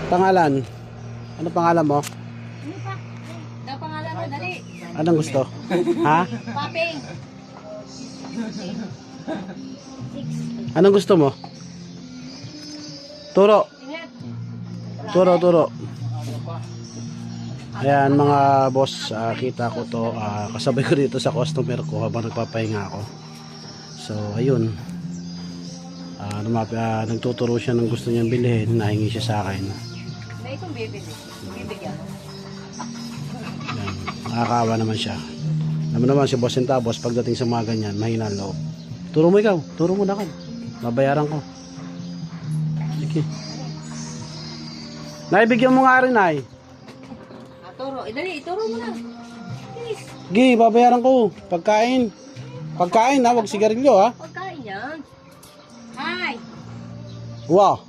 Pangalan? Ano pangalan mo? Ano pa? Ang pangalan mo, dali. Anong gusto? Ha? Paping. Anong gusto mo? Turo. Ingat. Turo. Ayan mga boss, kita ko to, kasabay ko dito sa customer ko habang nagpapahinga ako. So ayun, nagtuturo siya ng gusto niyang bilhin, nahingi siya sa akin. May itong bibili. Bibigyan mo. Ayan, nakakaawa naman siya. Naman si boss and tapos pagdating sa mga ganyan, mahina ang loob. Turo mo ikaw, turo mo na kan. Babayaran ko. Sige. Naibigyan mo nga rin ay. Turo. Dali, ituro mo na. Bilis. Gi, babayaran ko. Pagkain. Pagkain ha, wag sigarilyo ha. Pagkain yan. Hi. Wow.